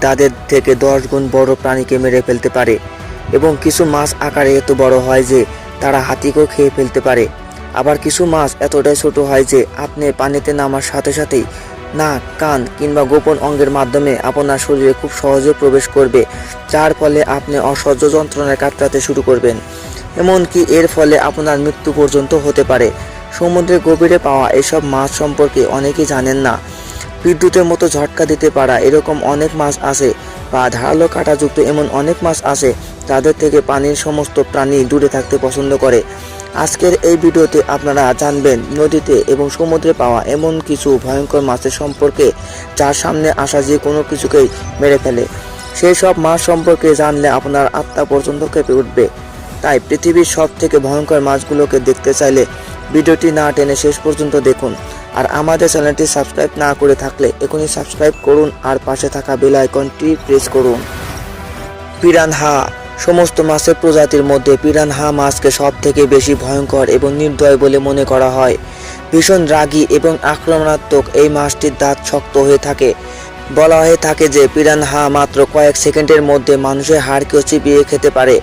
তাদের থেকে 10 গুণ বড় প্রাণীকে মেরে ফেলতে পারে এবং কিছু মাছ আকারে এত বড় হয় যে তারা হাতিকেও খেয়ে ফেলতে পারে। আবার কিছু মাছ এতটাই ছোট হয় যে আপনি পানিতে নামার সাথে সাথেই নাক, কান কিংবা গোপন অঙ্গের মাধ্যমে আপনার শরীরে খুব সহজে প্রবেশ করবে, যার ফলে আপনি অসহ্য যন্ত্রণায় কাতরাতে শুরু করবেন। এমনকি এর ফলে আপনার মৃত্যু পর্যন্ত হতে পারে। সমুদ্রের গভীরে পাওয়া এসব মাছ সম্পর্কে অনেকেই জানেন না। বিদ্যুতের মতো ঝটকা দিতে পারা এরকম অনেক মাছ আছে, বা ধারালো কাঁটাযুক্ত এমন অনেক মাছ আছে যাদের থেকে পানির সমস্ত প্রাণী দূরে থাকতে পছন্দ করে। আজকের এই ভিডিওতে আপনারা জানবেন নদীতে এবং সমুদ্রে পাওয়া এমন কিছু ভয়ঙ্কর মাছের সম্পর্কে যার সামনে আসা যে কোনো কিছুকেই মেরে ফেলে। সেই সব মাছ সম্পর্কে জানলে আপনার আত্মা পর্যন্ত কেঁপে উঠবে। তাই পৃথিবীর সব থেকে ভয়ঙ্কর মাছগুলোকে দেখতে চাইলে ভিডিওটি না টেনে শেষ পর্যন্ত দেখুন। আর আমাদের চ্যানেলটি সাবস্ক্রাইব না করে থাকলে এখনই সাবস্ক্রাইব করুন আর পাশে থাকা বেল আইকনটি প্রেস করুন। পিরানহা। সমস্ত মাছের প্রজাতির মধ্যে পিরানহা মাছকে সব থেকে বেশি ভয়ঙ্কর এবং নির্দয় বলে মনে করা হয়। ভীষণ রাগী এবং আক্রমণাত্মক এই মাছটির দাঁত শক্ত হয়ে থাকে। বলা হয়ে থাকে যে পিরানহা মাত্র কয়েক সেকেন্ডের মধ্যে মানুষের হাড়কেও চিবিয়ে খেতে পারে।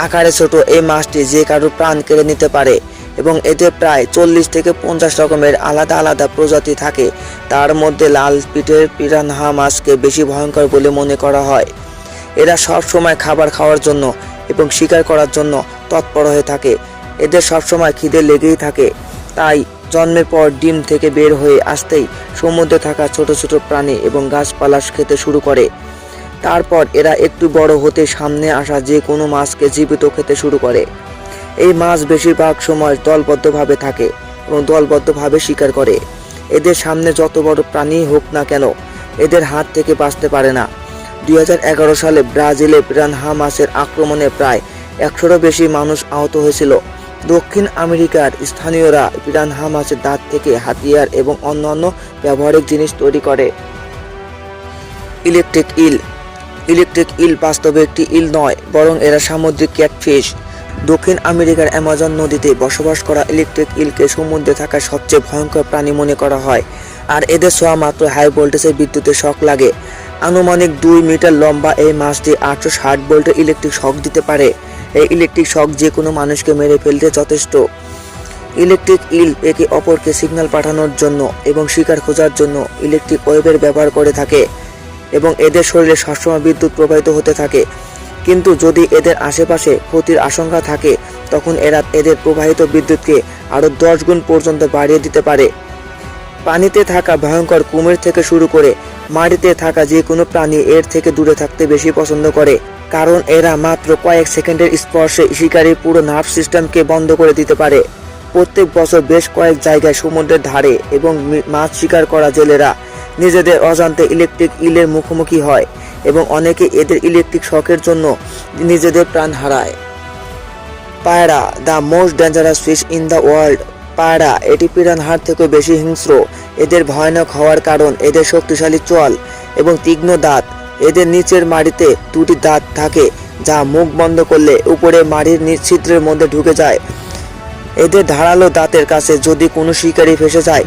আকারে ছোট এই মাছটি যে কারো প্রাণ কেড়ে নিতে পারে এবং এতে প্রায় 40 থেকে 50 রকমের আলাদা আলাদা প্রজাতি থাকে। তার মধ্যে লাল পিঠের পিরানহা মাছকে বেশি ভয়ঙ্কর বলে মনে করা হয়। এরা সব সময় খাবার খাওয়ার জন্য এবং শিকার করার জন্য তৎপর হয়ে থাকে। এদের সব সময় খিদে লেগেই থাকে, তাই জন্মের পর ডিম থেকে বের হয়ে আসতেই সমুদ্রে থাকা ছোট ছোট প্রাণী এবং গাছপালা খেতে শুরু করে। তারপর এরা একটু বড় হতে সামনে আসা যে কোনো মাছকে জীবিত খেতে শুরু করে। এই মাছ বেশিরভাগ সময় দলবদ্ধভাবে থাকে এবং দলবদ্ধভাবে শিকার করে। এদের সামনে যত বড় প্রাণী হোক না কেন এদের হাত থেকে বাঁচতে পারে না। 2011 সালে ব্রাজিলে পিরানহা মাছের আক্রমণে প্রায় 100-এরও বেশি মানুষ আহত হয়েছিল। দক্ষিণ আমেরিকার স্থানীয়রা পিরানহা মাছের দাঁত থেকে হাতিয়ার এবং অন্যান্য ব্যবহারিক জিনিস তৈরি করে। ইলেকট্রিক ইল। ইলেকট্রিক ইল বাস্তবে একটি ইল নয়, বরং এরা সামুদ্রিক ক্যাটফিশ। দক্ষিণ আমেরিকার অ্যামাজন নদীতে বসবাস করা ইলেকট্রিক ইলকে সমুদ্রে থাকা সবচেয়ে ভয়ঙ্কর প্রাণী মনে করা হয়। আর এদের ছোঁয়া মাত্র হাই ভোল্টেজের বিদ্যুতের শক লাগে। আনুমানিক 2 মিটার লম্বা এই মাছটি 860 ভোল্টের ইলেকট্রিক শক দিতে পারে। এই ইলেকট্রিক শক যে কোনো মানুষকে মেরে ফেলতে যথেষ্ট। ইলেকট্রিক ইল একে অপরকে সিগন্যাল পাঠানোর জন্য এবং শিকার খোঁজার জন্য ইলেকট্রিক ওয়েভের ব্যবহার করে থাকে এবং এদের শরীরে সবসময় বিদ্যুৎ প্রবাহিত হতে থাকে। কিন্তু যদি এদের আশেপাশে ক্ষতির আশঙ্কা থাকে তখন এরা এদের প্রবাহিত বিদ্যুৎকে আরও 10 গুণ পর্যন্ত বাড়িয়ে দিতে পারে। পানিতে থাকা ভয়ঙ্কর কুমির থেকে শুরু করে মাটিতে থাকা যে কোনো প্রাণী এর থেকে দূরে থাকতে বেশি পছন্দ করে, কারণ এরা মাত্র কয়েক সেকেন্ডের স্পর্শে শিকারীর পুরো নার্ভ সিস্টেমকে বন্ধ করে দিতে পারে। প্রত্যেক বছর বেশ কয়েক জায়গায় সমুদ্রের ধারে এবং মাছ শিকার করা জেলেরা নিজেদের অজান্তে ইলেকট্রিক ইলের মুখোমুখি হয় এবং অনেকে এদের ইলেকট্রিক শকের জন্য নিজেদের প্রাণ হারায়। পায়রা, the most dangerous fish in the world. পায়রা এটি পিরানহার থেকেও বেশি হিংস্র। এদের ভয়ানক হওয়ার কারণ এদের শক্তিশালী চোয়াল এবং তীক্ষ্ণ দাঁত। এদের নিচের মাড়িতে 2টি দাঁত থাকে যা মুখ বন্ধ করলে উপরে মাড়ির নিচ ছিদ্রের মধ্যে ঢুকে যায়। এদের ধারালো দাঁতের কাছে যদি কোনো শিকারী ফেঁসে যায়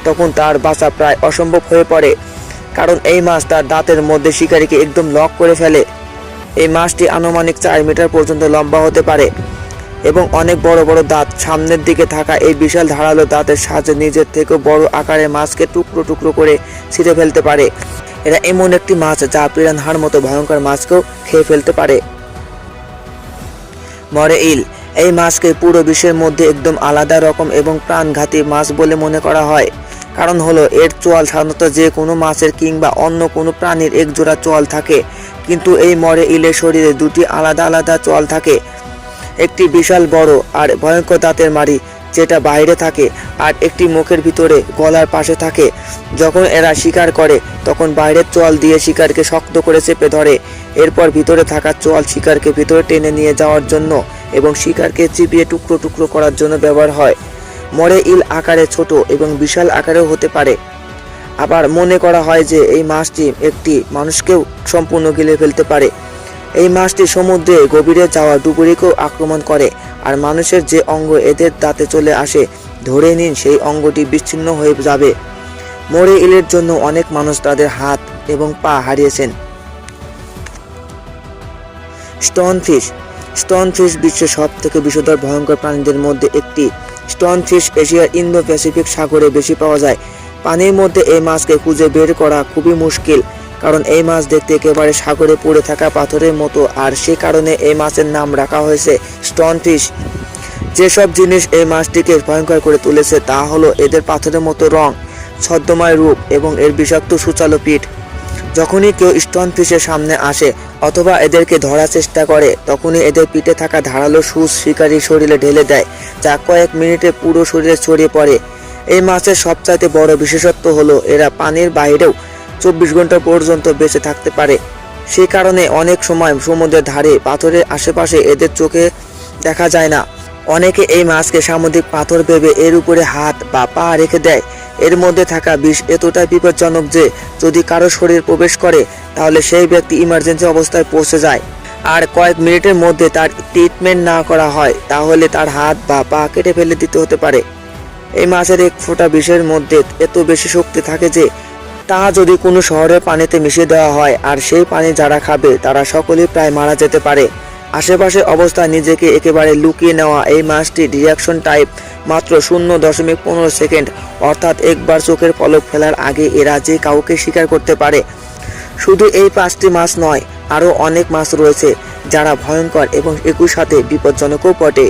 তখন তার বাঁচা প্রায় অসম্ভব হয়ে পড়ে, কারণ এই মাছ তার দাঁতের মধ্যে শিকারীকে একদম লক করে ফেলে। এই মাছটি আনুমানিক 4 মিটার পর্যন্ত লম্বা হতে পারে এবং অনেক বড় বড় দাঁত। সামনের দিকে থাকা এই বিশাল ধারালো দাঁতের সাহায্যে নিজের থেকেও বড় আকারের মাছকে টুকরো টুকরো করে ছিঁড়ে ফেলতে পারে। এরা এমন একটি মাছ যা পিরানহার মতো ভয়ঙ্কর মাছকেও খেয়ে ফেলতে পারে। মরে ইল। এই মাছকে পুরো বিশ্বের মধ্যে একদম আলাদা রকম এবং প্রাণঘাতী মাছ বলে মনে করা হয়। কারণ হলো এর চোয়াল সাধারণত যে কোনো মাছের কিংবা অন্য কোনো প্রাণীর এক জোড়া চোয়াল থাকে, কিন্তু এই মরে ইলের শরীরে 2টি আলাদা আলাদা চোয়াল থাকে। একটি বিশাল বড় আর ভয়ঙ্কর দাঁতের মাড়ি যেটা বাইরে থাকে আর একটি মুখের ভিতরে গলার পাশে থাকে। যখন এরা শিকার করে তখন বাইরের চোয়াল দিয়ে শিকারকে শক্ত করে চেপে ধরে। এরপর ভিতরে থাকা চোয়াল শিকারকে ভিতরে টেনে নিয়ে যাওয়ার জন্য এবং শিকারকে চিবিয়ে টুকরো টুকরো করার জন্য ব্যবহার হয়। মরে ইল আকারে ছোট এবং বিশাল আকারেও হতে পারে। আবার মনে করা হয় যে এই মাছটি একটি মানুষকেও সম্পূর্ণ গিলে ফেলতে পারে। এই মাছটি সমুদ্রে গভীরে যাওয়া ডুবুরিকেও আক্রমণ করে, আর মানুষের যে অঙ্গ এদের দাঁতে চলে আসে ধরে নিন সেই অঙ্গটি বিচ্ছিন্ন হয়ে যাবে। মরে ইলের জন্য অনেক মানুষ তাদের হাত এবং পা হারিয়েছেন। স্টোনফিশ। স্টোনফিশ বিশ্বের সবথেকে বিষধর ভয়ঙ্কর প্রাণীদের মধ্যে একটি। স্টোনফিশ এশিয়ার ইন্দো প্যাসিফিক সাগরে বেশি পাওয়া যায়। পানির মধ্যে এই মাছকে খুঁজে বের করা খুবই মুশকিল, কারণ এই মাছ দেখতে একেবারে সাগরে পড়ে থাকা পাথরের মতো, আর সে কারণে এই মাছের নাম রাখা হয়েছে স্টোনফিশ। যেসব জিনিস এই মাছটিকে ভয়ঙ্কর করে তুলেছে তা হলো এদের পাথরের মতো রং, ছদ্মময় রূপ এবং এর বিষাক্ত সূচালো পিঠ। যখনই কেউ স্টোনফিশের সামনে আসে অথবা এদেরকে ধরার চেষ্টা করে, তখনই এদের পিঠে থাকা ধারালো সূচ শিকারীর শরীরে ঢেলে দেয়, যা কয়েক মিনিটে পুরো শরীরে ছড়িয়ে পড়ে। এই মাছের সবচাইতে বড় বিশেষত্ব হলো এরা পানির বাইরেও 24 ঘন্টা পর্যন্ত বেঁচে থাকতে পারে। সে কারণে অনেক সময় সমুদ্রের ধারে পাথরের আশেপাশে এদের চোখে দেখা যায় না। অনেকে এই মাছকে সামুদ্রিক পাথর ভেবে এর উপরে হাত বা পা রেখে দেয়। এর মধ্যে থাকা বিষ এতটাই বিপজ্জনক যে যদি কারো শরীর প্রবেশ করে তাহলে সেই ব্যক্তি ইমার্জেন্সি অবস্থায় পৌঁছে যায়। আর কয়েক মিনিটের মধ্যে তার ট্রিটমেন্ট না করা হয় তাহলে তার হাত বা পা কেটে ফেলে দিতে হতে পারে। এই মাছের এক ফোঁটা বিষের মধ্যে এত বেশি শক্তি থাকে যে তা যদি কোনো শহরের পানিতে মিশিয়ে দেওয়া হয় আর সেই পানি যারা খাবে তারা সকলেই প্রায় মারা যেতে পারে। আশেপাশে অবস্থায় নিজেকে একেবারে লুকিয়ে নেওয়া এই মাছটির রিয়াকশন টাইম মাত্র 0.15 সেকেন্ড, অর্থাৎ একবার চোখের পলক ফেলার আগে এরা যে কাউকে শিকার করতে পারে। শুধু এই 5টি মাছ নয়, আরও অনেক মাছ রয়েছে যারা ভয়ঙ্কর এবং একই সাথে বিপজ্জনকও বটে।